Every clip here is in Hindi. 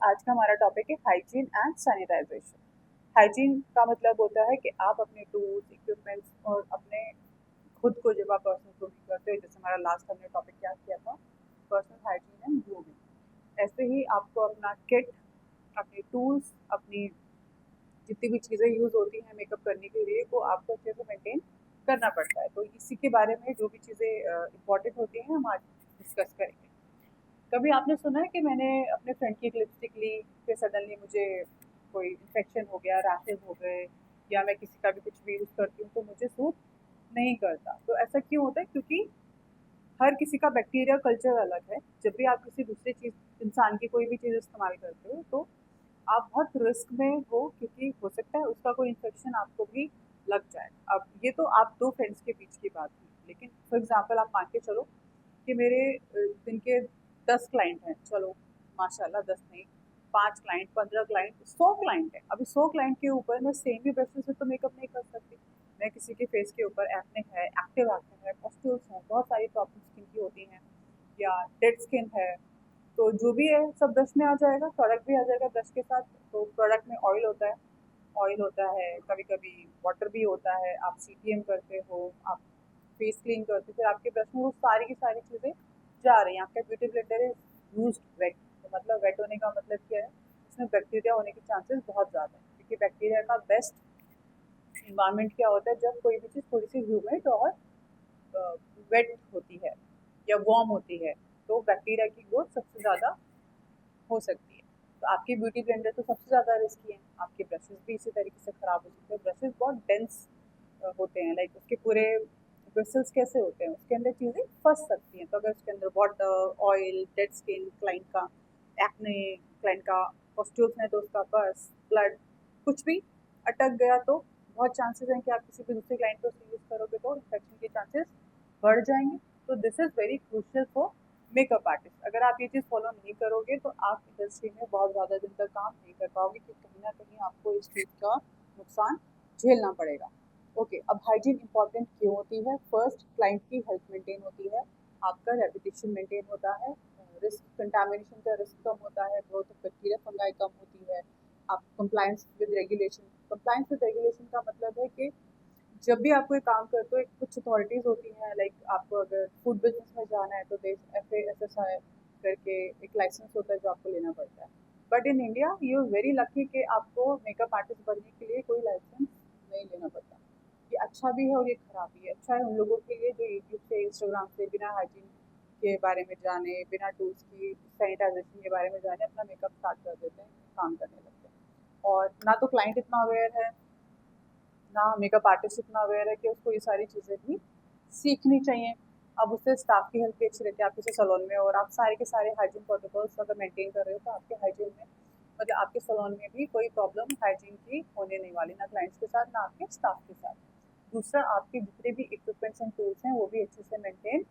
आज का हमारा टॉपिक है हाइजीन एंड सैनिटाइजेशन। हाइजीन का मतलब होता है कि आप अपने टूल्स, इक्विपमेंट्स और अपने खुद को जब आप पर्सनल ग्रूमिंग करते हो, जैसे हमारा लास्ट हमने टॉपिक क्या किया था, पर्सनल हाइजीन एंड ग्रूमिंग। ऐसे ही आपको अपना किट, अपने टूल्स, अपनी जितनी भी चीज़ें यूज़ होती हैं मेकअप करने के लिए, वो आपको अच्छे से मेंटेन करना पड़ता है। तो इसी के बारे में जो भी चीज़ें इंपॉर्टेंट होती हैं हम आज डिस्कस करेंगे। कभी आपने सुना है कि मैंने अपने फ्रेंड की एक लिपस्टिक ली, फिर सडनली मुझे कोई इन्फेक्शन हो गया, रैशेज हो गए, या मैं किसी का भी कुछ भी यूज़ करती हूँ तो मुझे सूट नहीं करता। तो ऐसा क्यों होता है? क्योंकि हर किसी का बैक्टीरिया कल्चर अलग है। जब भी आप किसी दूसरी चीज़, इंसान की कोई भी चीज़ इस्तेमाल करते हो तो आप बहुत रिस्क में हो, क्योंकि हो सकता है उसका कोई इन्फेक्शन आपको भी लग जाए। अब ये तो आप दो फ्रेंड्स के बीच की बात हुई, लेकिन फॉर एग्जांपल आप मान के चलो कि मेरे दिन के 10 क्लाइंट हैं, चलो माशाल्लाह 10 नहीं, 5 क्लाइंट, 15 क्लाइंट, 100 क्लाइंट है। अभी 100 क्लाइंट के ऊपर मैं सेम ही ब्रशेस से तो मेकअप नहीं कर सकती। मैं किसी के फेस के ऊपर एक्ने है, एक्टिव एक्ने है, पॉस्ट्यूल्स हैं, बहुत सारी प्रॉब्लम स्किन की होती हैं, या डेड स्किन है, तो जो भी है सब ब्रश में आ जाएगा, प्रोडक्ट भी आ जाएगा ब्रश के साथ। तो प्रोडक्ट में ऑयल होता है, कभी कभी वाटर भी होता है, आप सीटीएम करते हो, आप फेस क्लीन करते हो, फिर आपके ब्रश में वो सारी की सारी चीज़ें जा रही हैं। आपका beauty blender is use wet, तो मतलब वेट होने का मतलब क्या है? इसमें बैक्टीरिया होने के चांसेस बहुत ज़्यादा है, क्योंकि बैक्टीरिया का बेस्ट इन्वायरमेंट क्या होता है? जब कोई भी चीज़ थोड़ी सी ह्यूमिड और वेट होती है या वार्म होती है, तो बैक्टीरिया की ग्रोथ सबसे ज़्यादा हो सकती है। तो आपके ब्यूटी ब्लेंडर तो सबसे ज़्यादा रिस्की हैं, आपके ब्रशेज़ भी इसी तरीके से ख़राब हो सकते हैं। ब्रशेज़ बहुत डेंस होते हैं, लाइक उसके पूरे ब्रिसल्स कैसे होते हैं, उसके अंदर चीज़ें फंस सकती हैं। तो अगर उसके अंदर water, oil, dead skin, client का एक्ने, क्लाइंट का पॉस्ट्यूल्स है तो उसका पस, ब्लड, कुछ भी अटक गया तो बहुत चांसेस हैं कि आप किसी भी दूसरे क्लाइंट को उसे यूज़ करोगे तो इन्फेक्शन के चांसेस बढ़ जाएंगे। तो this is very crucial for makeup artist. अगर आप ये चीज़ फॉलो नहीं करोगे तो आप इंडस्ट्री में बहुत ज़्यादा दिन तक काम नहीं कर पाओगे, क्योंकि कहीं ना कहीं आपको इस चीज़ का नुकसान झेलना पड़ेगा। ओके, अब हाइजीन इंपॉर्टेंट क्यों होती है? फर्स्ट, क्लाइंट की हेल्थ मेंटेन होती है, आपका रेपुटेशन मेंटेन होता है, रिस्क कंटामिनेशन का रिस्क कम होता है, ग्रोथ ऑफ बैक्टीरिया फंगाई कम होती है, आप compliance with regulation. Compliance with regulation का मतलब है कि जब भी आप कोई काम करते हो, एक कुछ अथॉरिटीज़ होती हैं, लाइक आपको अगर फूड बिजनेस में जाना है तो देश FASSI करके एक लाइसेंस होता है जो आपको लेना पड़ता है। But in India you are very lucky कि आपको मेकअप आर्टिस्ट बनने के लिए कोई लाइसेंस नहीं लेना पड़ता। ये अच्छा भी है और ये खराब भी है। अच्छा है उन लोगों के लिए जो यूट्यूब से, इंस्टाग्राम से बिना हाइजीन के बारे में जाने, बिना टूल्स की सैनिटाइजेशन के बारे में जाने अपना मेकअप स्टार्ट कर देते हैं, काम करने लगते हैं। और ना तो क्लाइंट इतना अवेयर है, ना मेकअप आर्टिस्ट इतना अवेयर है कि उसको ये सारी चीज़ें भी सीखनी चाहिए। अब उससे स्टाफ की हेल्थ भी अच्छी रहती है। आप किसी सैलून में और आप सारे के सारे हाइजीन प्रोटोकॉल्स अगर मेंटेन कर रहे हो तो आपके हाइजीन में, मतलब आपके सैलून में भी कोई प्रॉब्लम हाइजीन की होने नहीं वाली, ना क्लाइंट्स के साथ, ना आपके स्टाफ के साथ। दूसरा, आपके जितने भी इक्विपमेंट्स एंड टूल्स हैं वो भी अच्छे से मेंटेन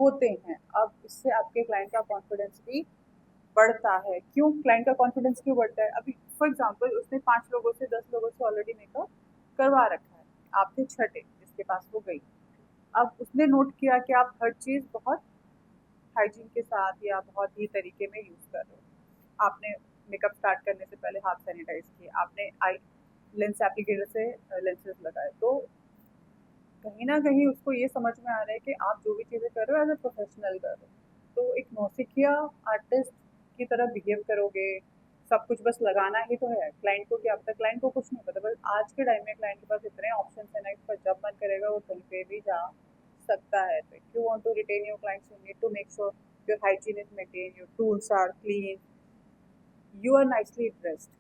होते हैं। अब इससे आपके क्लाइंट का कॉन्फिडेंस भी बढ़ता है। क्यों क्लाइंट का कॉन्फिडेंस क्यों बढ़ता है? अभी फॉर एग्जांपल उसने 5 लोगों से, 10 लोगों से ऑलरेडी मेकअप करवा रखा है, आप थे छठे जिसके पास वो गई। अब उसने नोट किया कि आप हर चीज़ बहुत हाइजीन के साथ या बहुत ही तरीके में यूज़ कर रहे हो। आपने मेकअप स्टार्ट करने से पहले हाथ सैनिटाइज किए, आपने आई लेंस एप्लीकेटर से लेंसेज लगाए, तो कहीं ना कहीं उसको ये समझ में आ रहा है कि आप जो भी चीज़ें कर रहे हो एज ए प्रोफेशनल कर रहे हो। तो एक नौसिखिया आर्टिस्ट की तरह बिहेव करोगे, सब कुछ बस लगाना ही तो है। क्लाइंट को क्या पता? क्लाइंट को कुछ नहीं पता। बस आज के टाइम में क्लाइंट के पास इतने ऑप्शन है ना, इसका जब मन करेगा वो कहीं पे भी जा सकता है। तो if you want to retain your clients you need to make sure your hygiene is maintain, your tools are clean, you are nicely dressed.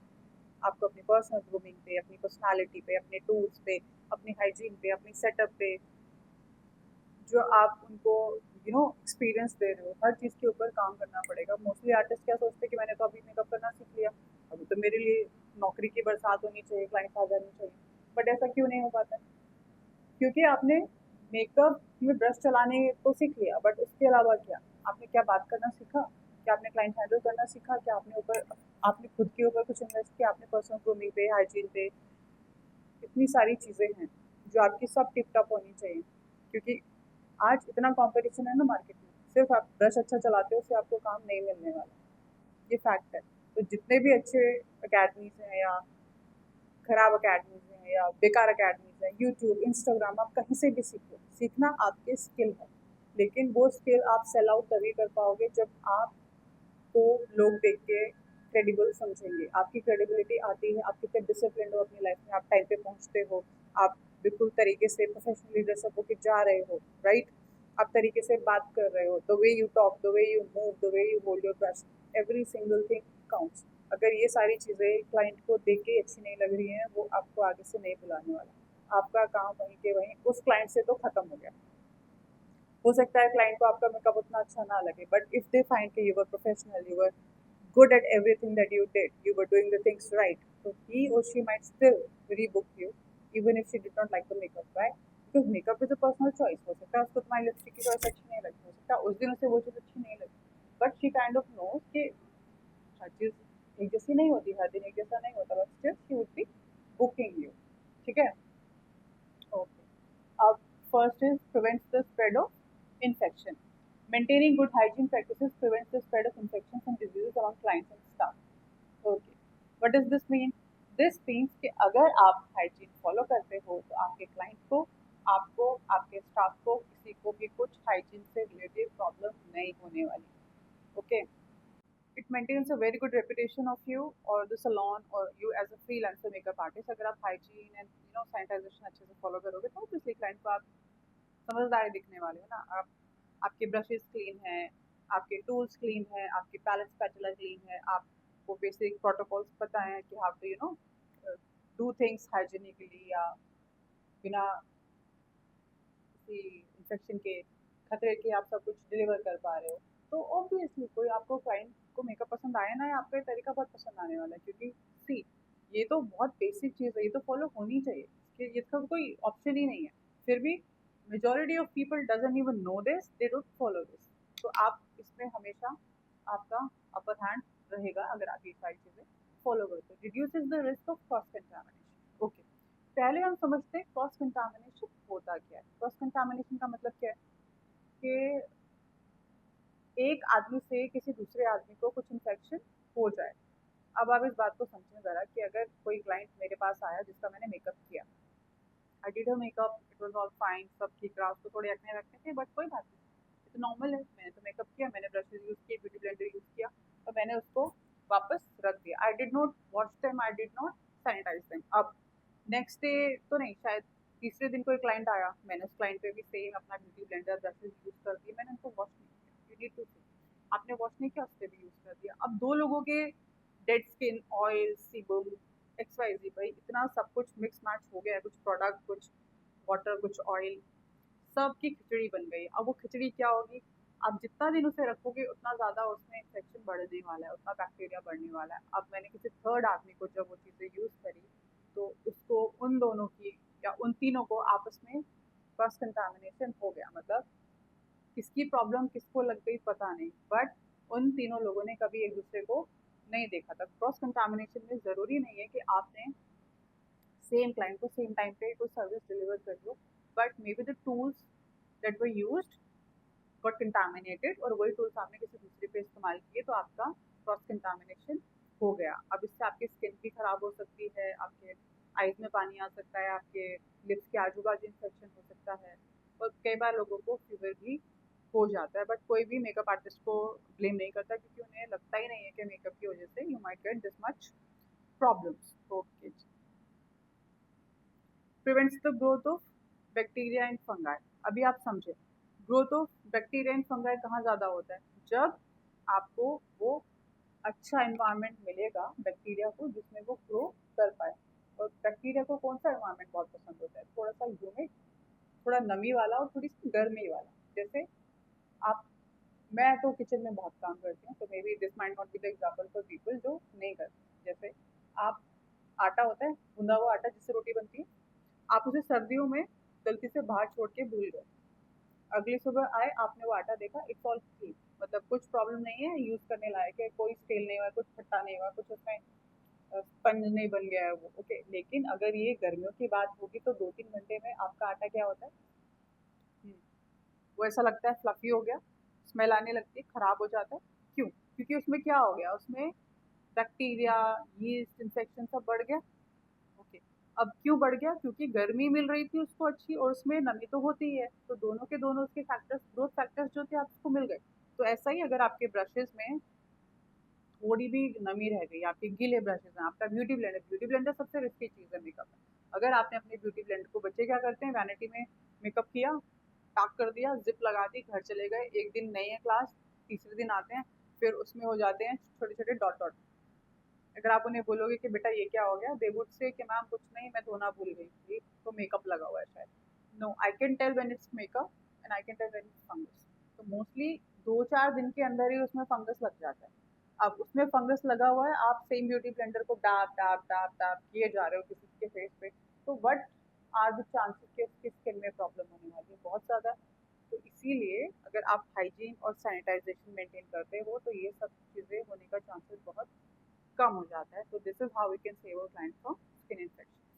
आपको अपनी पर्सनल ग्रूमिंग पे, अपनी पर्सनालिटी पे, अपने टूल्स पे, अपनी हाइजीन पे, अपनी सेटअप पे जो आप उनको एक्सपीरियंस दे रहे हो, हर चीज़ के ऊपर काम करना पड़ेगा। मोस्टली आर्टिस्ट क्या सोचते हैं कि मैंने तो अभी मेकअप करना सीख लिया, अभी तो मेरे लिए नौकरी की बरसात होनी चाहिए, क्लाइंट आ जानी चाहिए। बट ऐसा क्यों नहीं हो पाता? क्योंकि आपने मेकअप में ब्रश चलाने को सीख लिया, बट उसके अलावा क्या? आपने क्या बात करना सीखा? क्या आपने क्लाइंट हैंडल करना सीखा? क्या आपने खुद के ऊपर कुछ इन्वेस्ट किया? आपने पर्सनल ग्रूमिंग पे, हाइजीन पे, इतनी सारी चीज़ें हैं जो आपकी सब टिप टॉप होनी चाहिए। क्योंकि आज इतना कंपटीशन है ना मार्केट में, सिर्फ आप ब्रश अच्छा चलाते हो उससे आपको काम नहीं मिलने वाला, ये फैक्ट है। तो जितने भी अच्छे अकेडमीज हैं या खराब अकेडमीज हैं या बेकार अकेडमीज हैं, यूट्यूब, इंस्टाग्राम, आप कहीं से भी सीखो, सीखना आपके स्किल है, लेकिन वो स्किल आप सेल आउट तभी कर पाओगे जब आपको लोग देख के क्रेडिबल समझेंगे। आपकी क्रेडिबिलिटी आती है, आप कितने डिसिप्लिन हो अपनी लाइफ में, आप टाइम पे पहुंचते हो, आप बिल्कुल तरीके से प्रोफेशनली ड्रेसअप होकर जा रहे हो, राइट, आप तरीके से बात कर रहे हो, the way you talk, the way you move, the way you hold your brush, every single thing counts. अगर ये सारी चीज़ें क्लाइंट को देख के अच्छी नहीं लग रही हैं, वो आपको आगे से नहीं बुलाने वाला। आपका काम वहीं के वहीं उस क्लाइंट से तो खत्म हो गया। हो सकता है क्लाइंट को आपका मेकअप उतना अच्छा ना लगे, बट इफ दे फाइंड कि you were professional, you were good at everything that you did, you were doing the things right, so he or she might still rebook you even if she did not like the makeup, right? Because makeup is a personal choice. हो सकता है उसको तुम्हारी लिपस्टिक की चॉइस अच्छी नहीं लगी, हो सकता है उस दिन उसे वो चीज़ अच्छी नहीं लगी, but she kind of nose कि हर चीज़ एक जैसी नहीं होती, हर दिन एक जैसा नहीं होता, but still she would be booking you. ठीक है, ओके। अब first is prevents the spread of infection. Maintaining good hygiene practices prevents the spread of infections and diseases among clients and staff. Okay. What does this mean? This means कि अगर आप हाइजीन फॉलो करते हो तो आपके क्लाइंट को, आपको, आपके स्टाफ को, किसी को भी कुछ हाइजीन से रिलेटेड प्रॉब्लम नहीं होने वाली। Okay, it maintains a very good reputation of you और द सलोन और you as a freelancer makeup artist. अगर आप हाइजीन एंड सैनिटाइजेशन अच्छे से फॉलो करोगे तो ऑब्वियसली क्लाइंट को आप समझदार दिखने वाले हो ना। आप, आपके ब्रशेस क्लीन हैं, आपके टूल्स क्लीन हैं, आपकी पैलेट स्पैटुला क्लीन है, आपको बेसिक प्रोटोकॉल्स पता है कि how to do things hygienically या बिना किसी इन्फेक्शन के खतरे के आप सब कुछ डिलीवर कर पा रहे हो, तो ऑब्वियसली कोई आपको क्लाइंट को मेकअप पसंद आया ना, या आपका ये तरीका बहुत पसंद आने वाला है, क्योंकि सी ये तो बहुत बेसिक चीज़ है, ये तो फॉलो होनी चाहिए, कि इसका कोई ऑप्शन ही नहीं है। फिर भी majority of people doesn't even know this, they don't follow this. तो आप इसमें हमेशा आपका अपर हैंड रहेगा अगर आप ये सारी चीज़ें फॉलो करते हो। Reduces the risk of cross contamination. Okay, पहले हम समझते हैं क्रॉस कंटामिनेशन होता क्या है। क्रॉस कंटामिनेशन का मतलब क्या है कि एक आदमी से किसी दूसरे आदमी को कुछ इन्फेक्शन हो जाए। अब आप इस बात को समझें ज़रा कि अगर कोई क्लाइंट मेरे पास आया जिसका मैंने मेकअप किया, आई did her makeup, it was all fine, सब ठीक रहा, उसको थोड़े एक्ने रखने थे बट कोई बात नहीं, ये तो नॉर्मल है, मैंने तो मेकअप किया, मैंने ब्रशेज यूज़ किए, ब्यूटी ब्लेंडर यूज़ किया और मैंने उसको वापस रख दिया। I did not wash them, I did not sanitise them. अब नेक्स्ट डे तो नहीं, शायद तीसरे दिन कोई क्लाइंट आया, मैंने उस क्लाइंट पे भी सेम अपना ब्यूटी ब्लेंडर ब्रशेज यूज़ कर दिए, मैंने उनको वॉश नहीं किया। यू नीड टू सी, आपने वॉश नहीं किया, उस पर भी यूज़ कर दिया। अब दो लोगों के dead skin, oil, sebum, x y z, भाई इतना सब कुछ मिक्स मैच हो गया है, कुछ प्रोडक्ट, कुछ वाटर, कुछ ऑयल, सब की खिचड़ी बन गई। अब वो खिचड़ी क्या होगी, आप जितना दिन उसे रखोगे उतना ज़्यादा उसमें इन्फेक्शन बढ़ने वाला है, उतना बैक्टीरिया बढ़ने वाला है। अब मैंने किसी थर्ड आदमी को जब वो चीज़ें यूज़ करी तो उसको, उन दोनों की या उन तीनों को आपस में क्रॉस कंटामिनेशन हो गया। मतलब किसकी प्रॉब्लम किसको लग गई पता नहीं, बट उन तीनों लोगों ने कभी एक दूसरे को नहीं देखा था। क्रॉस कंटामिनेशन में ज़रूरी नहीं है कि आपने सेम क्लाइंट को सेम टाइम पे कोई सर्विस डिलीवर कर दो, but may be the tools that were used got contaminated और वही टूल्स आपने किसी दूसरे पे इस्तेमाल किए तो आपका क्रॉस कंटामिनेशन हो गया। अब इससे आपकी स्किन भी खराब हो सकती है, आपके आईज में पानी आ सकता है, आपके लिप्स के आजू बाजू इन्फेक्शन हो सकता है और कई बार लोगों को फीवर भी हो जाता है। बट कोई भी मेकअप आर्टिस्ट को ब्लेम नहीं करता क्योंकि उन्हें लगता ही नहीं है कि मेकअप की वजह से you might get this much problems. Okay, prevents the growth of bacteria and fungi. अभी आप समझे, growth of bacteria and fungi कहाँ ज़्यादा होता है, जब आपको वो अच्छा एनवायरनमेंट मिलेगा बैक्टीरिया को जिसमें वो ग्रो कर पाए। और बैक्टीरिया को कौन सा एनवायरनमेंट बहुत पसंद होता है, थोड़ा सा ह्यूमिड, थोड़ा नमी वाला और थोड़ी सी गर्मी वाला। जैसे आप, मैं तो किचन में बहुत काम करती हूँ, तो may be this might not be the example for people जो नहीं करते। जैसे आप, आटा होता है, भुना हुआ आटा जिससे रोटी बनती है, आप उसे सर्दियों में गलती से बाहर छोड़ के भूल गए, अगली सुबह आए आपने वो आटा देखा, इट्स ऑल क्लीन, मतलब कुछ प्रॉब्लम नहीं है, यूज करने लायक है, कोई स्टेल नहीं हुआ, कुछ खट्टा नहीं हुआ, कुछ उसमें स्पंज नहीं बन गया है वो। ओके, लेकिन अगर ये गर्मियों की बात होगी तो 2-3 घंटे में आपका आटा क्या होता है, हम्म, वो ऐसा लगता है फ्लफी हो गया, स्मेल आने लगती है, खराब हो जाता है। क्यों? क्योंकि उसमें क्या हो गया, उसमें बैक्टीरिया, यीस्ट, इन्फेक्शन सब बढ़ गया। ओके, अब क्यों बढ़ गया? क्योंकि गर्मी मिल रही थी उसको अच्छी, और उसमें नमी तो होती ही है, तो दोनों के दोनों उसके फैक्टर्स, ग्रोथ फैक्टर्स जो थे आपको मिल गए। तो ऐसा ही अगर आपके ब्रशेस में थोड़ी भी नमी रह गई, आपके गीले ब्रशेस हैं, आपका ब्यूटी ब्लेंडर सबसे रिस्की चीज़ है मेकअप में। अगर आपने अपने ब्यूटी ब्लेंडर को, बच्चे क्या करते हैं, वैनिटी में मेकअप किया, पैक कर दिया, जिप लगा दी, घर चले गए, एक दिन नहीं है क्लास, तीसरे दिन आते हैं, फिर उसमें हो जाते हैं छोटे छोटे डॉट डॉट। अगर आप उन्हें बोलोगे कि बेटा ये क्या हो गया, दे वुड से कि मैम कुछ नहीं, मैं धोना भूल गई थी, तो मेकअप लगा हुआ है शायद। No, I can tell when it's makeup and I can tell when it's fungus. तो मोस्टली 2-4 दिन के अंदर ही उसमें फंगस लग जाता है। अब उसमें फंगस लगा हुआ है, आप सेम ब्यूटी ब्लेंडर को डाब डाब डाब डाब किए जा रहे हो किसी के फेस पे, तो वट आर द चांसेस कि उसकी स्किन में प्रॉब्लम होने वाली है? बहुत ज़्यादा। तो इसीलिए अगर आप हाइजीन और सैनिटाइजेशन मेंटेन करते हो तो ये सब चीज़ें होने का चांसेस बहुत कम हो जाता है। So this is how we can save our client from skin infections.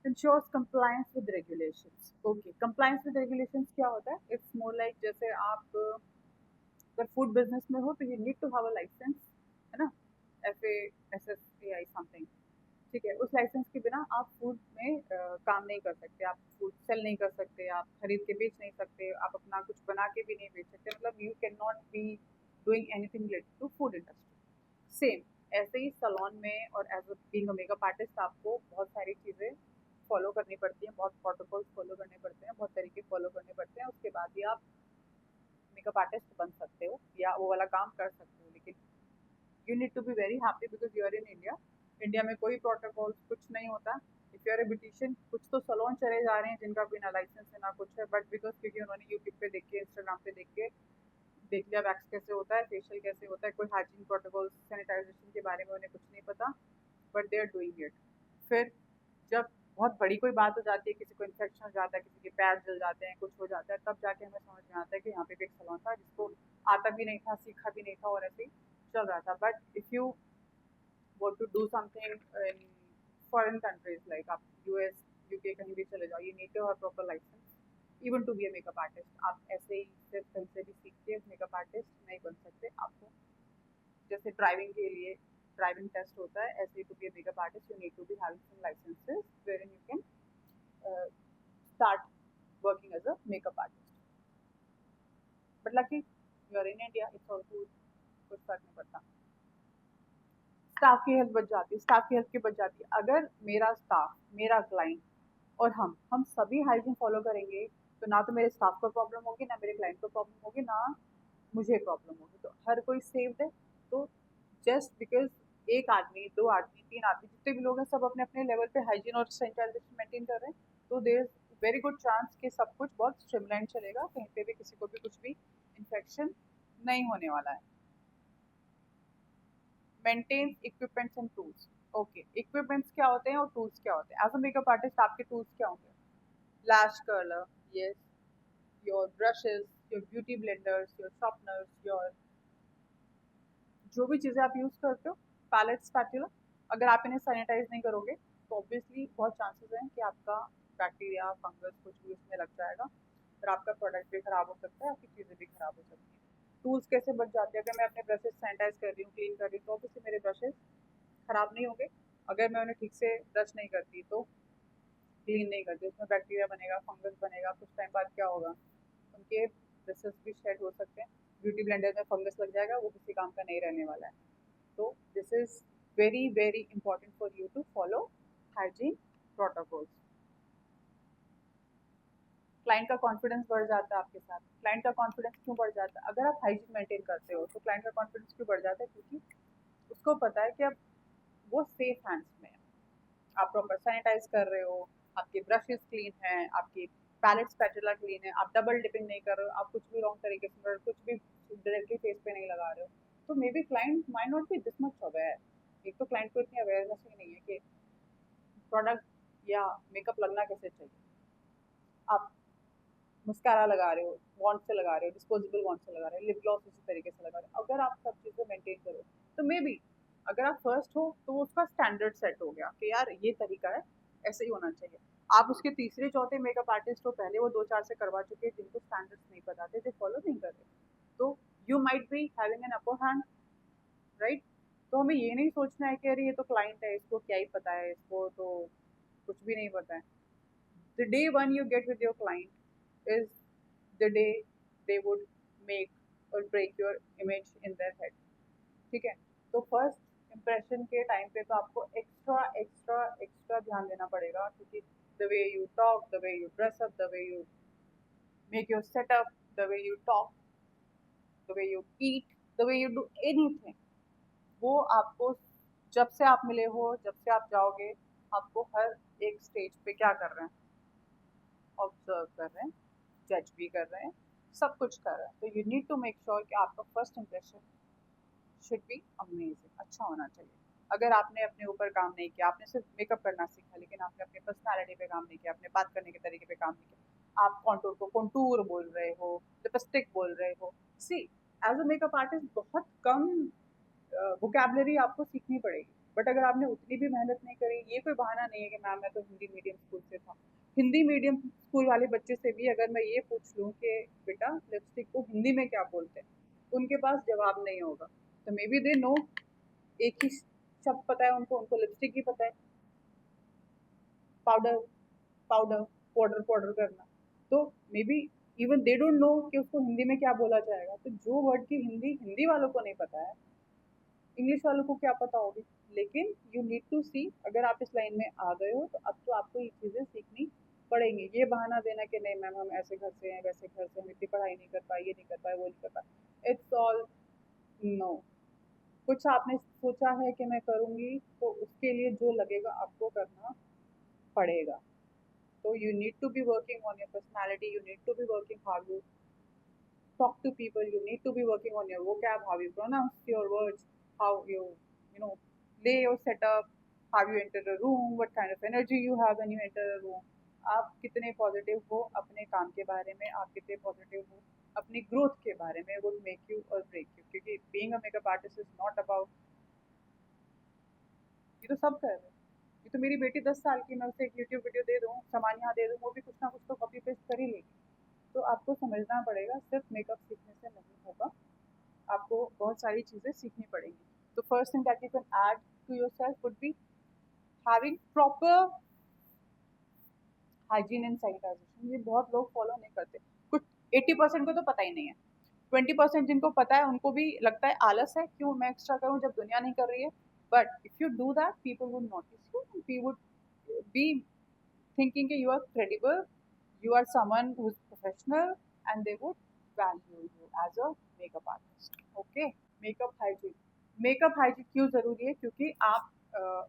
Ensures compliance with regulations. Okay, compliance with regulations क्या होता है? It's more like जैसे आप अगर फूड बिजनेस में हो तो you need to have a license, है ना? FASSAI something, ठीक है? उस लाइसेंस के बिना आप फूड में काम नहीं कर सकते, आप फूड सेल नहीं कर सकते, आप खरीद के बेच नहीं सकते, आप अपना कुछ बना के भी नहीं बेच सकते, मतलब you can not be doing anything related to food industry. Same ऐसे ही सलोन में और as a being a makeup artist आपको बहुत सारी चीज़ें फॉलो करनी पड़ती हैं, बहुत प्रोटोकॉल्स फॉलो करने पड़ते हैं, बहुत तरीके फॉलो करने पड़ते हैं, उसके बाद ही आप मेकअप आर्टिस्ट बन सकते हो या वो वाला काम कर सकते हो। लेकिन you need to be very happy because you are in India. India में कोई प्रोटोकॉल कुछ नहीं होता। If you are a beautician, कुछ तो सलोन चले जा रहे हैं जिनका कोई ना लाइसेंस है ना कुछ है, बट बिकॉज क्योंकि उन्होंने यूट्यूब पे देख के, इंस्टाग्राम पे देख के देख लिया वैक्स कैसे होता है, फेशियल कैसे होता है, कोई हाइजीन प्रोटोकॉल सैनिटाइजेशन के बारे में उन्हें कुछ नहीं पता, but they are doing it. फिर जब बहुत बड़ी कोई बात हो जाती है, किसी को इन्फेक्शन हो जाता है, किसी के पैर जल जाते हैं, कुछ हो जाता है, तब जाके हमें समझ में आता है कि यहाँ पे भी एक सलोन था जिसको आता भी नहीं था, सीखा भी नहीं था, और ऐसे ही चल रहा था। But if you want to do something in foreign countries like आप US, UK कहीं भी चले जाओ, you need to have proper license even to be a makeup artist। आप ऐसे ही सिर्फ कहीं से भी सीख के makeup artist नहीं बन सकते। आपको जैसे ड्राइविंग के लिए ड्राइविंग टेस्ट होता है, ऐसे ही to be a makeup artist you need to be having some licenses wherein you can start working as a makeup artist। But lucky you are in India, it's all good, कुछ फर्क नहीं पड़ता। स्टाफ की हेल्थ बच जाती है, स्टाफ की हेल्थ की बच जाती है। अगर मेरा स्टाफ, मेरा क्लाइंट और हम सभी हाइजीन फॉलो करेंगे, तो ना तो मेरे स्टाफ को प्रॉब्लम होगी, ना मेरे क्लाइंट को प्रॉब्लम होगी, ना मुझे प्रॉब्लम होगी, तो हर कोई सेव्ड है। तो जस्ट बिकॉज एक आदमी, 2 आदमी, 3 आदमी, जितने भी लोग हैं, सब अपने अपने लेवल पे हाइजीन और सैनिटाइजेशन मेंटेन कर रहे हैं, तो there is very good chance कि सब कुछ बहुत स्ट्रीमलाइन चलेगा, कहीं पे भी किसी को भी कुछ भी इन्फेक्शन नहीं होने वाला है। Maintain equipments and tools. Okay, equipments क्या होते हैं और टूल्स क्या होते हैं? एज अ मेकअप आर्टिस्ट आपके टूल्स क्या होंगे? Lash curler, yes, your brushes, your beauty blenders, your sharpeners, your जो भी चीज़ें आप यूज़ करते हो, पैलेट, स्पैटुला। अगर आप इन्हें सैनिटाइज नहीं करोगे तो ऑब्वियसली बहुत चांसेस हैं कि आपका बैक्टीरिया, फंगस कुछ भी उसमें लग जाएगा, और आपका प्रोडक्ट भी खराब हो सकता है, आपकी चीज़ें भी खराब हो सकती हैं। टूल्स कैसे बच जाते हैं? अगर मैं अपने ब्रशेस सैनिटाइज कर रही हूँ, क्लीन कर रही हूँ, तो ऑब्वियसली मेरे ब्रशेस खराब नहीं होंगे। अगर मैं उन्हें ठीक से ब्रश नहीं करती, तो क्लीन नहीं करती, उसमें बैक्टीरिया बनेगा, फंगस बनेगा, कुछ टाइम बाद क्या होगा, उनके ब्रशेस भी शेड हो सकते हैं, ब्यूटी ब्लेंडर में फंगस लग जाएगा, वो किसी काम का नहीं रहने वाला है। तो this is very very important for you to follow hygiene protocols. Client का कॉन्फिडेंस बढ़ जाता है आपके साथ। क्लाइंट का कॉन्फिडेंस क्यों बढ़ जाता है? अगर आप हाइजीन मेंटेन करते हो तो क्लाइंट का कॉन्फिडेंस क्यों बढ़ जाता है? क्योंकि उसको पता है कि अब वो सेफ हैंड्स में है, आप प्रॉपर सैनिटाइज कर रहे हो, आपके ब्रशेस क्लीन हैं, आपकी पैलेट स्पैटुला क्लीन है, आप डबल डिपिंग नहीं कर रहे हो, आप कुछ भी रॉन्ग तरीके से कर रहे हो, कुछ भी डायरेक्टली फेस पे नहीं लगा रहे हो, तो may be client might not be this much aware. एक तो क्लाइंट को इतनी अवेयरनेस ही नहीं है कि प्रोडक्ट या मेकअप लगना कैसे चाहिए। आप मस्कारा लगा रहे हो, वॉन्ट से लगा रहे हो, डिस्पोजेबल वॉन्ट से लगा रहे हो, लिप ग्लॉस उसी तरीके से लगा रहे हो, अगर आप सब चीज़ें मेंटेन करो तो मे बी अगर आप फर्स्ट हो तो उसका स्टैंडर्ड सेट हो गया कि यार ये तरीका है, ऐसे ही होना चाहिए। आप उसके तीसरे चौथे मेकअप आर्टिस्ट हो, पहले वो 2-4 से करवा चुके हैं, जिनको स्टैंडर्ड्स नहीं पता थे, जो फॉलो नहीं कर रहे, तो you might be having an upper hand, right? तो हमें ये नहीं सोचना है कि अरे ये तो क्लाइंट है, इसको क्या ही पता है, इसको तो कुछ भी नहीं पता है. The day one you get with your client is the day they would make or break your image in their head. ठीक है. तो फर्स्ट इम्प्रेशन के टाइम पे तो आपको एक्स्ट्रा एक्स्ट्रा एक्स्ट्रा ध्यान देना पड़ेगा, क्योंकि the way you talk, the way you dress up, the way you make your setup, the way you talk, the way you eat, the way you do anything, वो आपको जब से आप मिले हो, जब से आप जाओगे, आपको हर एक स्टेज पे क्या कर रहे हैं, ऑब्जर्व कर रहे हैं, जज भी कर रहे हैं, सब कुछ कर रहे हैं. तो you need to make sure कि आपका first impression should be amazing, अच्छा होना चाहिए. अगर आपने अपने ऊपर काम नहीं किया, आपने सिर्फ मेकअप करना सीखा, लेकिन आपने अपनी पर्सनालिटी पे काम नहीं किया, अपने बात करने के तरीके पे काम नहीं किया, आप कॉन्टूर को कॉन्टूर बोल रहे हो, लिपस्टिक बोल रहे हो. सी, एज अ मेकअप आर्टिस्ट बहुत कम वोकेबलरी आपको सीखनी पड़ेगी. बट अगर आपने उतनी भी मेहनत नहीं करी, ये कोई बहाना नहीं है कि मैम मैं तो हिंदी मीडियम स्कूल से था. हिंदी मीडियम स्कूल वाले बच्चे से भी अगर मैं ये पूछ लूँ कि बेटा लिपस्टिक को हिंदी में क्या बोलते हैं, उनके पास जवाब नहीं होगा. तो मे बी दे नो, एक ही शब्द पता है उनको, उनको लिपस्टिक ही पता है, पाउडर, पाउडर, पाउडर पाउडर करना. तो may be even they don't know कि उसको हिंदी में क्या बोला जाएगा. तो जो वर्ड की हिंदी हिंदी वालों को नहीं पता है, इंग्लिश वालों को क्या पता होगी. लेकिन यू नीड टू सी, अगर आप इस लाइन में आ गए हो तो अब तो आपको ये चीज़ें सीखनी पड़ेंगी. ये बहाना देना कि नहीं मैम हम ऐसे घर से हैं, वैसे घर से, हम इतनी पढ़ाई नहीं कर पाए, ये नहीं कर पाए, वो नहीं कर पाए, इट्स ऑल नो. कुछ आपने सोचा है कि मैं करूँगी, तो उसके लिए जो लगेगा आपको करना पड़ेगा. तो you need to be working on your personality, you need to be working how you talk to people, you need to be working on your vocab, how you pronounce your words, how you know lay your setup, how you enter a room, what kind of energy you have when you enter a room. आप कितने पॉजिटिव हो अपने काम के बारे में, आप कितने पॉजिटिव हो अपनी ग्रोथ के बारे में, would make you or break you. क्योंकि being a makeup artist is not about, ये तो सब कर रहे हैं. ये तो मेरी बेटी 10 साल की, मैं उसे एक यूट्यूब वीडियो दे दूँ, सामान यहाँ दे दूँ, वो भी कुछ ना कुछ तो कॉपी पेस्ट कर ही लेगी. तो आपको समझना पड़ेगा, सिर्फ मेकअप सीखने से नहीं होगा, आपको बहुत सारी चीज़ें सीखनी पड़ेंगी. तो first thing that you can add to your self would be having proper hygiene and sanitisation. ये बहुत लोग फॉलो नहीं करते. कुछ 80% को तो पता ही नहीं है. 20% जिनको पता है उनको भी लगता है आलस है, क्यों मैं एक्स्ट्रा करूं जब दुनिया नहीं कर रही है. But if you do that, people would notice you and people would be thinking that you are credible, you are someone who is professional, and they would value you as a makeup artist. Okay, makeup hygiene. Makeup hygiene क्यों ज़रूरी है? क्योंकि आप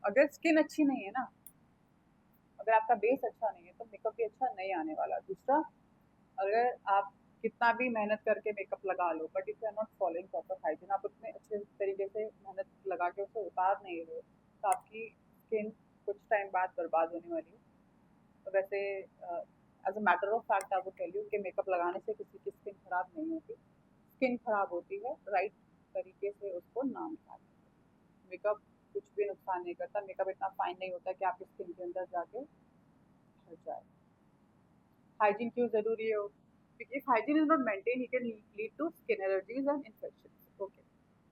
अगर स्किन अच्छी नहीं है ना, अगर आपका बेस अच्छा नहीं है, तो मेकअप भी अच्छा नहीं आने वाला. दूसरा, अगर आप कितना भी मेहनत करके मेकअप लगा लो, but if you are not following proper hygiene, आप उतने अच्छे तरीके से मेहनत लगा के उसे उतार नहीं रहे हो, तो आपकी स्किन कुछ टाइम बाद बर्बाद होने वाली है. तो वैसे as a matter of fact I would tell you कि मेकअप लगाने से किसी की स्किन खराब नहीं होती. स्किन खराब होती है राइट तरीके से उसको ना निकालने से. मेकअप कुछ भी नुकसान नहीं करता. मेकअप इतना फाइन नहीं होता कि आपकी स्किन के अंदर जाके भर जाए. हाइजीन क्यों ज़रूरी है? क्योंकि if hygiene is not maintain, it can lead to skin allergies and infections. Okay.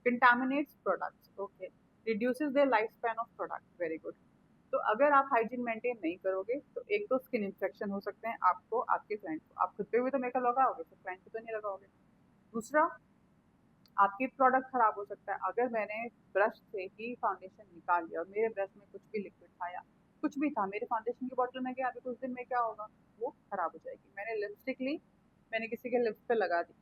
Contaminates products. Okay. Reduces the life span of product. Very good. तो अगर आप हाइजीन मेंटेन नहीं करोगे, तो एक तो स्किन इन्फेक्शन हो सकते हैं आपको, आपके क्लाइंट को. आप खुद पे भी तो मेकअप लगाओगे, तो क्लाइंट को तो नहीं लगाओगे. दूसरा, आपके प्रोडक्ट खराब हो सकता है. अगर मैंने ब्रश से ही फाउंडेशन निकाल लिया और मेरे ब्रश में कुछ भी लिक्विड था या कुछ भी था मेरे फाउंडेशन की बॉटल में गया, अभी कुछ दिन में क्या होगा, वो खराब हो जाएगी. मैंने लिपस्टिक ली, मैंने किसी के लिप्स पे लगा दी,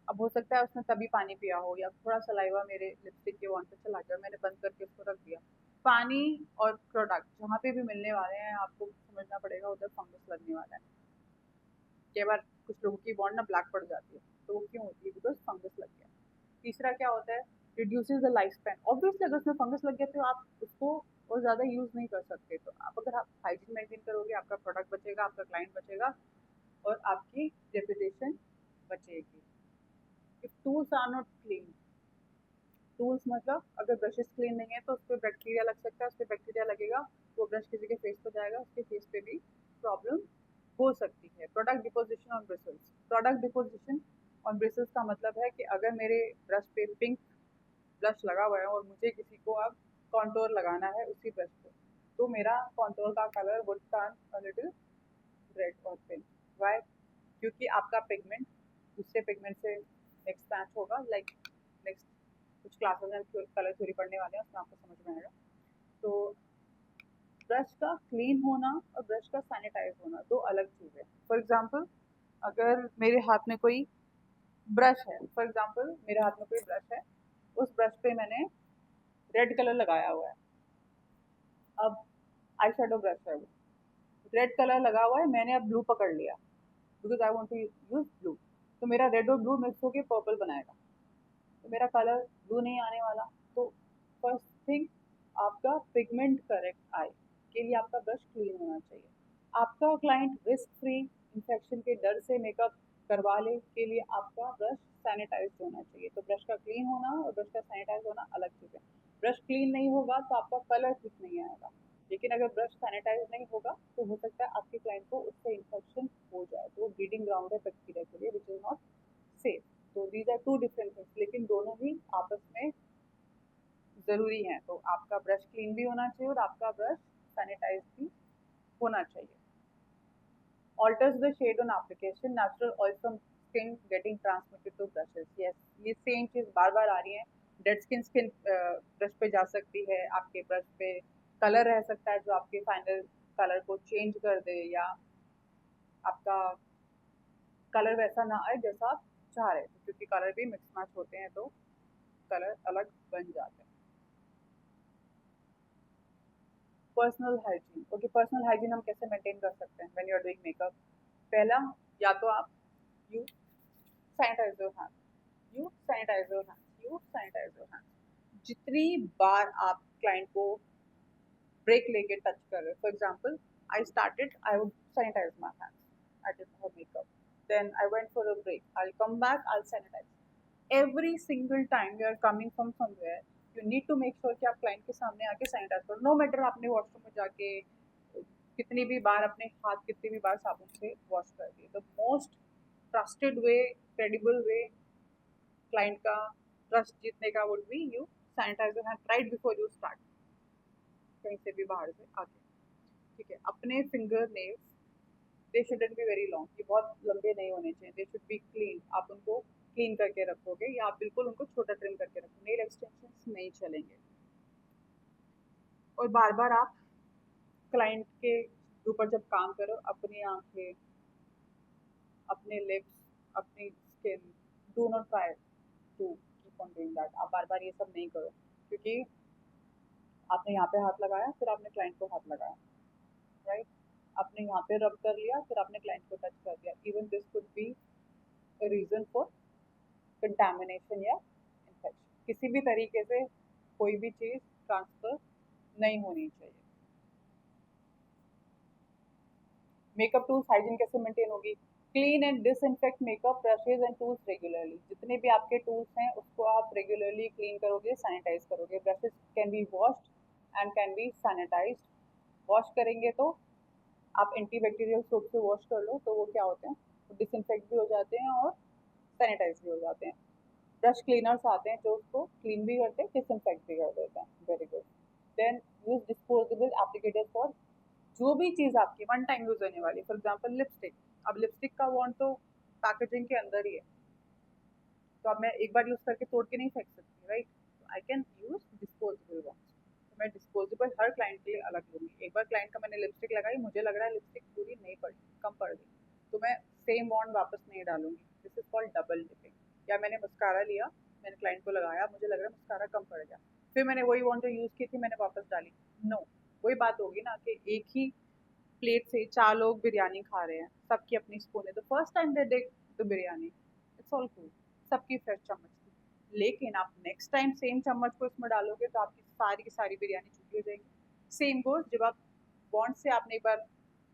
अब हो सकता है उसने तभी पानी पिया हो या थोड़ा सलाइवा मेरे लिपस्टिक के वॉन्ट पे चला गया, मैंने बंद करके उसको रख दिया. पानी और प्रोडक्ट जहाँ पे भी मिलने वाले हैं, आपको समझना पड़ेगा उधर फंगस लगने वाला है. कई बार कुछ लोगों की बॉन्ड ना ब्लैक पड़ जाती है, तो वो क्यों होती है? बिकॉज फंगस लग गया. तीसरा क्या होता है? Reduces the life span. Obviously अगर उसमें फंगस लग गया तो आप उसको और ज़्यादा यूज़ नहीं कर सकते. तो आप अगर आप हाइजीन मेंटेन करोगे, आपका प्रोडक्ट बचेगा, आपका क्लाइंट बचेगा और आपकी रेपुटेशन बचेगी. If tools are not clean, tools मतलब अगर ब्रशेस क्लीन नहीं है तो उस पर बैक्टीरिया लग सकता है. उस पर बैक्टीरिया लगेगा, वो ब्रश किसी के फेस पे जाएगा, उसके फेस पे भी प्रॉब्लम हो सकती है. Product deposition on bristles. Product deposition on bristles का मतलब है कि अगर मेरे ब्रश पे पिंक ब्लश लगा हुआ है और मुझे किसी को अब कॉन्टोर लगाना है उसी ब्रश पे, तो मेरा कॉन्टोर का colour would turn a little red और पिंक। वाई? क्योंकि आपका पिगमेंट दूसरे पिगमेंट से नेक्स्ट मैच होगा। लाइक नेक्स्ट कुछ क्लासेस में कलर थ्योरी पढ़ने वाले हैं, उसमें आपको समझ में आएगा। तो ब्रश का क्लीन होना और ब्रश का सैनिटाइज होना दो अलग चीज़ है। फॉर एग्जाम्पल, अगर मेरे हाथ में कोई ब्रश है, फॉर एग्जाम्पल मेरे हाथ में कोई ब्रश है, उस ब्रश पे मैंने रेड कलर लगाया हुआ है। अब आई शेडो ब्रश है, वो रेड कलर लगा हुआ है, मैंने अब ब्लू पकड़ लिया because I want to use blue, तो मेरा रेड और ब्लू मिक्स होकर पर्पल बनाएगा, तो मेरा कलर ब्लू नहीं आने वाला। तो फर्स्ट थिंग, आपका पिगमेंट करेक्ट आए के लिए आपका ब्रश क्लीन होना चाहिए। आपका क्लाइंट रिस्क फ्री इन्फेक्शन के डर से मेकअप करवा ले के लिए आपका ब्रश सैनिटाइज होना चाहिए। तो ब्रश का क्लीन होना और ब्रश का सैनिटाइज होना अलग चीज़ है। ब्रश क्लीन नहीं होगा तो आपका कलर ठीक नहीं आएगा, लेकिन अगर ब्रश सैनिटाइज नहीं होगा तो हो सकता है आपके क्लाइंट को उससे इन्फेक्शन हो जाए, तो वो ब्लीडिंग ग्राउंड है बैक्टीरिया के लिए, विच इज़ नॉट सेफ। तो these are two different things, लेकिन दोनों ही आपस में ज़रूरी हैं। तो आपका ब्रश क्लीन भी होना चाहिए और आपका ब्रश सैनिटाइज भी होना चाहिए। Alters the shade on application, natural oil from skin getting transmitted to brushes. Yes, ये सेम चीज़ बार बार आ रही है। डेड स्किन स्किन ब्रश पे जा सकती है, आपके ब्रश पे कलर रह सकता है जो आपके फाइनल कलर को चेंज कर दे, या आपका कलर वैसा ना आए जैसा आप चाह रहे थे, क्योंकि कलर भी मिक्स मैच होते हैं तो कलर अलग बन जाते हैं। Personal hygiene, okay, personal hygiene हम कैसे मेंटेन कर सकते हैं when you are doing makeup? पहला, या तो आप you sanitise your hand, you sanitise your hand, you sanitise your hand. जितनी बार आप क्लाइंट को ब्रेक लेके टच कर रहे हो, for example I started, I would sanitise my hands, I did her makeup, then I went for a break, I come back, I sanitise. Every single time you are coming from somewhere, you need to make sure कि आप क्लाइंट के सामने आके सैनिटाइज करो। नो मैटर आपने वॉशरूम में जाके कितनी भी बार अपने हाथ कितनी भी बार साबुन से वॉश कर दिए। The most trusted way, credible way client का ट्रस्ट जीतने का would be you sanitise your hand right before you start, कहीं से भी बाहर से आके। ठीक है, अपने finger nails, they shouldn't be very long, ये बहुत लंबे नहीं होने चाहिए, दे शुड बी क्लीन। आप उनको क्लीन करके रखोगे या आप बिल्कुल उनको छोटा ट्रिम करके रखोगे, नेल एक्सटेंशन नहीं चलेंगे। और बार बार आप क्लाइंट के ऊपर जब काम करो, अपनी आंखें, अपने लिप्स, अपनी skin, do not try to keep on doing that. आप बार बार ये सब नहीं करो, क्योंकि आपने यहाँ पे हाथ लगाया फिर आपने क्लाइंट को हाथ लगाया, राइट? आपने यहाँ पे रब कर लिया फिर आपने क्लाइंट को टच कर दिया। Even this could be a reason for contamination या इन्फेक्शन। किसी भी तरीके से कोई भी चीज़ ट्रांसफर नहीं होनी चाहिए। मेकअप टूल्स हाइजीन कैसे मेंटेन होगी? Clean and disinfect makeup brushes and tools regularly. जितने भी आपके टूल्स हैं उसको आप रेगुलरली क्लीन करोगे, सैनिटाइज करोगे। Brushes can be washed and can be sanitised. Wash करेंगे तो आप एंटीबैक्टीरियल सोप से वॉश कर लो, तो वो क्या होते हैं, वो डिसइंफेक्ट भी हो जाते हैं और सैनिटाइज भी हो जाते हैं। ब्रश क्लीनर्स आते हैं जो उसको क्लीन भी करते हैं, डिसइंफेक्ट भी कर देते हैं। Very good. Then use disposable applicator for जो भी चीज़ आपकी वन टाइम यूज होने वाली। फॉर एग्जाम्पल लिपस्टिक, अब लिपस्टिक का वॉन्ट तो पैकेजिंग के अंदर ही है, तो अब मैं एक बार यूज करके तोड़ के नहीं फेंक सकती, right? I can use disposable wants. तो मैं डिस्पोजेबल हर क्लाइंट के लिए अलग लूंगी। एक बार क्लाइंट का मैंने लिपस्टिक लगाई, मुझे लग रहा है लिपस्टिक पूरी नहीं पड़ी, कम पड़ गई, तो मैं सेम वॉन्ट वापस नहीं डालूंगी। This is called double dipping. या मैंने मस्कारा लिया, मैंने क्लाइंट को लगाया, मुझे लग रहा है मस्कारा कम पड़ गया, फिर मैंने वही वॉन्ट जो यूज की थी मैंने वापस डाली। नो, वही बात होगी ना कि एक ही प्लेट से चार लोग बिरयानी खा रहे हैं, सबकी अपनी स्पून है, तो फर्स्ट टाइम दे देख तो बिरयानी, इट्स ऑल कूल, सबकी फ्रेश चम्मच थी। लेकिन आप नेक्स्ट टाइम सेम चम्मच को इसमें डालोगे तो आपकी सारी की सारी बिरयानी छुट्टी हो जाएगी। सेम गोज, जब आप बॉन्ड से आपने एक बार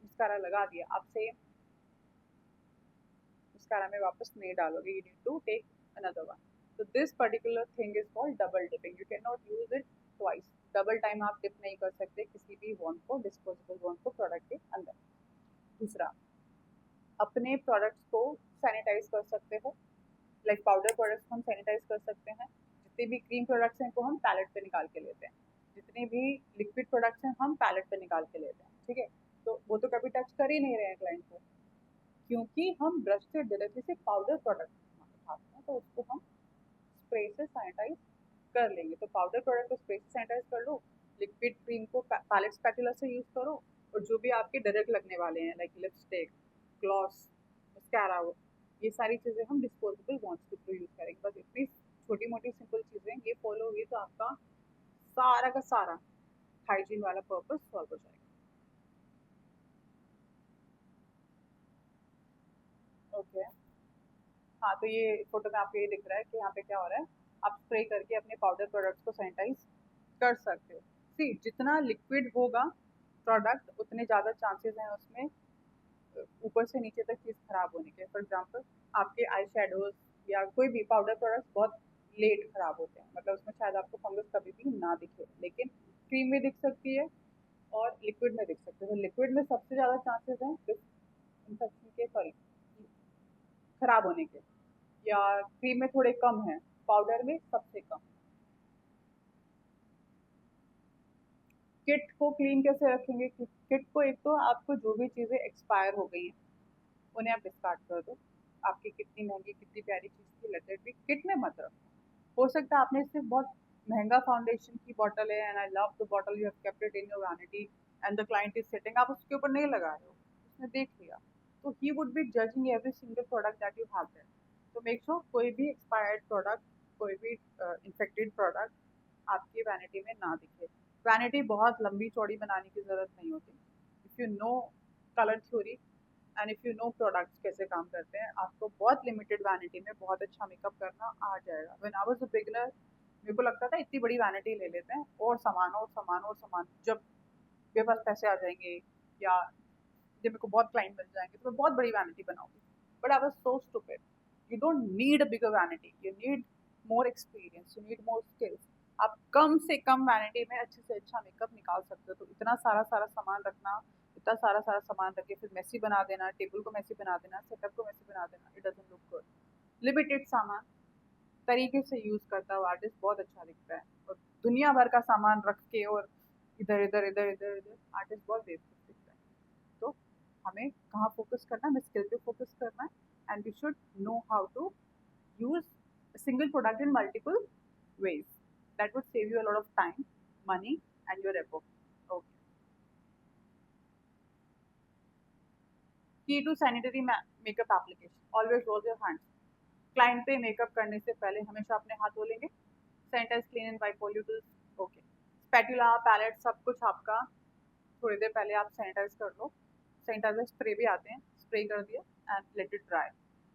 मस्कारा लगा दिया, आप सेम मस्कारा में वापस नहीं डालोगे, you need to take another one. तो this particular thing is called double dipping. You can not use it twice. Double time आप डिप नहीं कर सकते किसी भी वॉन्ड को, डिस्पोजेबल वॉन्ड को प्रोडक्ट के अंदर। दूसरा, अपने प्रोडक्ट्स को सैनिटाइज कर सकते हो, लाइक पाउडर प्रोडक्ट्स को हम सैनिटाइज कर सकते हैं जितने भी क्रीम प्रोडक्ट्स हैं इनको हम पैलेट पे निकाल के लेते हैं, जितने भी लिक्विड प्रोडक्ट्स हैं हम पैलेट पे निकाल के लेते हैं, ठीक है। तो वो तो कभी टच कर ही नहीं रहे हैं क्लाइंट को, क्योंकि हम ब्रश से डायरेक्टली से पाउडर प्रोडक्ट उठाते हैं, तो उसको हम स्प्रे से सैनिटाइज कर लेंगे। तो पाउडर प्रोडक्ट को स्प्रे से सैनिटाइज कर लो, लिक्विड क्रीम को पैलेट स्पैटुला से यूज करो, और जो भी आपके डायरेक्ट लगने वाले हैं लाइक लिपस्टिक, ग्लॉस, मस्कारा, ये सारी चीज़ें हम डिस्पोजेबल वॉन्स के थ्रू यूज़ करेंगे। बस इतनी छोटी मोटी सिंपल चीज़ें ये फॉलो हुई तो आपका सारा का सारा हाइजीन वाला पर्पस सॉल्व हो जाएगा। ओके, हाँ, तो ये फोटो में आपको ये दिख रहा है कि यहाँ पे क्या हो रहा है, आप स्प्रे करके अपने पाउडर प्रोडक्ट्स को सैनिटाइज कर सकते हो। सी जितना लिक्विड होगा प्रोडक्ट उतने ज़्यादा चांसेस हैं उसमें ऊपर से नीचे तक चीज़ खराब होने के। फॉर एग्जांपल आपके आई शेडोज या कोई भी पाउडर प्रोडक्ट्स बहुत लेट खराब होते हैं, मतलब उसमें शायद आपको फंगस कभी भी ना दिखे, लेकिन क्रीम में दिख सकती है और लिक्विड में दिख सकते हैं। तो लिक्विड में सबसे ज़्यादा चांसेस हैं इन्फेक्शन के, सॉरी, खराब होने के, या क्रीम में थोड़े कम है, पाउडर में सबसे कम। किट को क्लीन कैसे रखेंगे? किट को एक तो आपको जो भी चीज़ें एक्सपायर हो गई हैं उन्हें आप डिस्कार्ड कर दो। आपकी कितनी महंगी कितनी प्यारी चीज़ थी, लेट इट बी, किट में मत रखो। हो सकता है आपने सिर्फ बहुत महंगा फाउंडेशन की बॉटल है and I love the bottle, you have kept it in your vanity and the client is sitting, आप उसके ऊपर नहीं लगा रहे हो, उसने देख लिया, तो he would be judging every single product that you have their. तो मेक श्योर कोई भी एक्सपायर्ड प्रोडक्ट, कोई भी इन्फेक्टेड प्रोडक्ट आपकी वैनिटी में ना दिखे। वैनिटी बहुत लंबी चौड़ी बनाने की ज़रूरत नहीं होती। If you know colour theory and if you know products कैसे काम करते हैं, आपको बहुत लिमिटेड वैनिटी में बहुत अच्छा मेकअप करना आ जाएगा। When I was a beginner मेरे को लगता था इतनी बड़ी वैनिटी ले लेते हैं और सामान और सामान और सामान, जब मेरे पास पैसे आ जाएंगे या जब मेरे को बहुत क्लाइंट मिल जाएंगे तो मैं बहुत बड़ी वैनिटी बनाऊंगी। But I was so stupid. You don't need a bigger vanity, you need more experience, you need more skills. आप कम से कम वैनिटी में अच्छे से अच्छा मेकअप निकाल सकते हो। तो इतना सारा सारा सामान रखना, इतना सारा सारा सामान रख के फिर मेसी बना देना, टेबल को मेसी बना देना, सेटअप को मेसी बना देना, it doesn't look good. Limited सामान तरीके से यूज करता हुआ आर्टिस्ट बहुत अच्छा दिखता है, और दुनिया भर का सामान रख के और इधर इधर इधर इधर इधर आर्टिस्ट बहुत बेवकूफ दिखता है। तो हमें कहाँ फोकस करना है, हमें स्किल पे फोकस करना है, and we should know how to use a single product in multiple ways. That would save you a lot of time, money, and your effort. Okay. Key to sanitary makeup application. Always wash your hands. Client पे मेकअप करने से पहले हमेशा अपने हाथ धो लेंगे। Sanitize, clean and wipe pollutants. Okay. Spatula, palette, सब कुछ आपका थोड़ी देर पहले आप सैनिटाइज कर लो। सैनिटाइजर स्प्रे भी आते हैं, स्प्रे कर दिया एंड लेट इट ड्राई।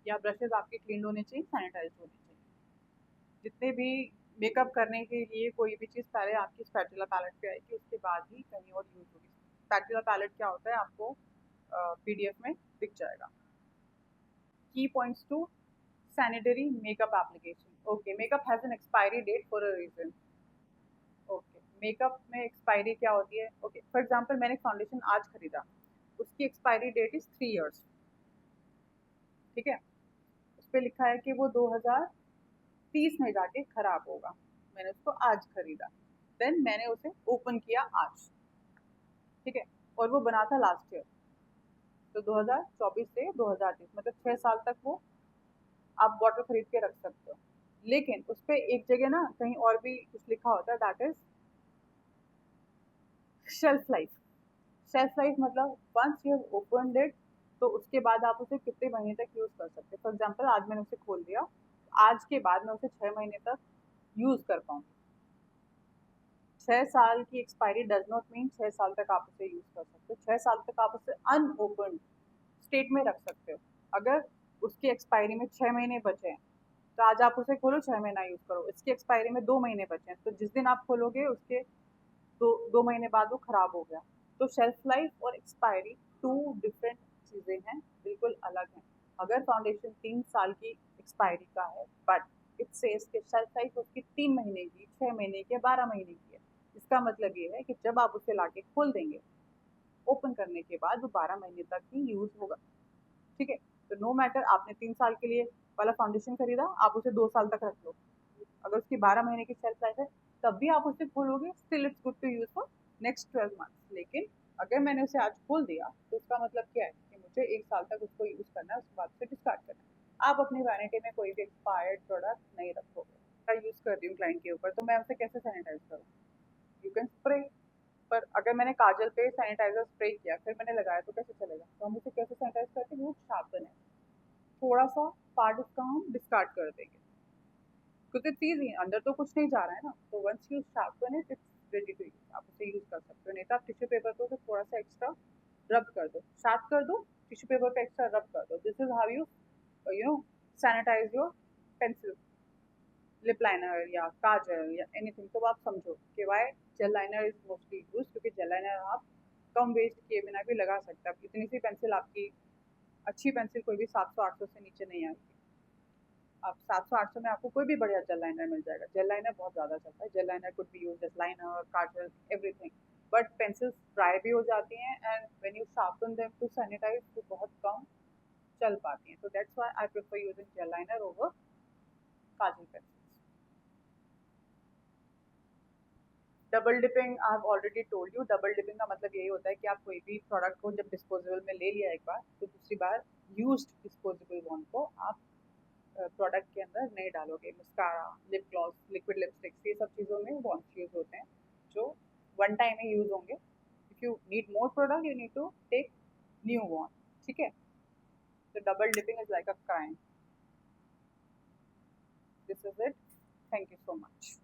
या ब्रशेज आपके क्लीन होने चाहिए, सैनिटाइज होने चाहिए। जितने भी मेकअप करने के लिए कोई भी चीज़ पहले आपकी स्पैटुला पैलेट पे आएगी, उसके बाद ही कहीं और यूज़ होगी। स्पैटुला पैलेट क्या होता है आपको पीडीएफ में दिख जाएगा। Key points to sanitary makeup application. Okay, makeup has an expiry date for a reason. Okay, makeup में एक्सपायरी क्या होती है? ओके, फॉर एग्जांपल मैंने फाउंडेशन आज खरीदा, उसकी एक्सपायरी डेट इज 3 इयर्स, ठीक है। उस पर लिखा है कि वो 2030 में जाके खराब होगा। मैंने उसको आज खरीदा, देन मैंने उसे ओपन किया आज, ठीक है, और वो बना था लास्ट ईयर। तो 2024 से 2030 मतलब 6 साल तक वो आप बॉटल खरीद के रख सकते हो। लेकिन उस पर एक जगह ना कहीं और भी कुछ लिखा होता है, that is shelf life. Shelf life मतलब once you have opened it, तो उसके बाद आप उसे कितने महीने तक यूज कर सकते हैं। फॉर एग्जाम्पल आज मैंने उसे खोल दिया, आज के बाद मैं उसे 6 महीने तक यूज कर पाऊंगी। 6 साल की एक्सपायरी डज नॉट मीन 6 साल तक आप उसे यूज कर सकते हो। 6 साल तक आप उसे अनओपन स्टेट में रख सकते हो। अगर उसकी एक्सपायरी में 6 महीने बचे हैं तो आज आप उसे खोलो, 6 महीना यूज करो। इसकी एक्सपायरी में 2 महीने बचे हैं, तो जिस दिन आप खोलोगे उसके दो महीने बाद वो खराब हो गया। तो शेल्फ लाइफ और एक्सपायरी टू डिफरेंट चीज़ें हैं, बिल्कुल अलग हैं। अगर फाउंडेशन 3 साल की एक्सपायरी का है बट इट सेज कि शेल्फ लाइफ उसकी 3 महीने की, 6 महीने की, 12 महीने की है, इसका मतलब ये है कि जब आप उसे लाके खोल देंगे ओपन करने के बाद वो 12 महीने तक ही यूज होगा, ठीक है। तो नो मैटर आपने 3 साल के लिए वाला फाउंडेशन खरीदा, आप उसे 2 साल तक रख लो, अगर उसकी 12 महीने की शेल्फ लाइफ है तब भी आप उसे खोलोगे, still it's good to use for next 12 months. लेकिन अगर मैंने उसे आज खोल दिया तो उसका मतलब क्या है कि मुझे 1 साल तक उसको यूज करना है, उसके बाद उसे डिस्कार्ड करना है। आप अपनी वैनिटी में कोई भी एक्सपायर्ड प्रोडक्ट नहीं रखोगे। मैं यूज कर रही हूँ क्लाइंट के ऊपर, तो मैं उसे कैसे सैनिटाइज करूँ? You can spray. पर अगर मैंने काजल पे सैनिटाइजर स्प्रे किया फिर मैंने लगाया तो कैसे चलेगा? तो हम उसे कैसे सैनिटाइज करते हैं? वो शार्पन है, थोड़ा सा पार्ट उसका हम डिस्कार्ड कर देंगे क्योंकि इट्स ईजी, अंदर तो कुछ नहीं जा रहा है ना। तो once you sharpen it, it's ready to use, आप उसे यूज कर सकते हो। नहीं तो आप टिश्यू पेपर को थोड़ा सा एक्स्ट्रा रब कर दो, शार्प कर दो, टिश्यू पेपर पे एक्स्ट्रा रब कर दो। This is how you know sanitise your pencil, lip liner या काजल या एनीथिंग। तो आप समझो कि why gel liner is mostly use, क्योंकि जेल लाइनर आप कम वेस्ट किए बिना भी लगा सकते हैं। इतनी सी पेंसिल आपकी, अच्छी पेंसिल कोई भी 700-800 से नीचे नहीं आएगी। आप 700-800 में आपको कोई भी बढ़िया जेल लाइनर मिल जाएगा। जेल लाइनर बहुत ज़्यादा चलता है। Gel liner could be use as liner, kajal, everything. But pencils dry भी हो जाती हैं and when you sharpen them to sanitise तो बहुत कम चल पाती हैं। तो that's why I prefer using gel liner over kajal pencils. Double dipping I have already told you. Double dipping का मतलब यही होता है कि आप कोई भी प्रोडक्ट को जब डिस्पोजेबल में ले लिया एक बार, तो दूसरी बार यूज्ड डिस्पोजेबल वन को आप प्रोडक्ट के अंदर नहीं डालोगे। Mascara, lip gloss, liquid lipsticks, ये सब चीज़ों में वॉन्स यूज होते हैं जो वन टाइम में यूज होंगे। If you need more product you need to take new one. ठीक है? तो double dipping is like a crime. This is it. Thank you so much.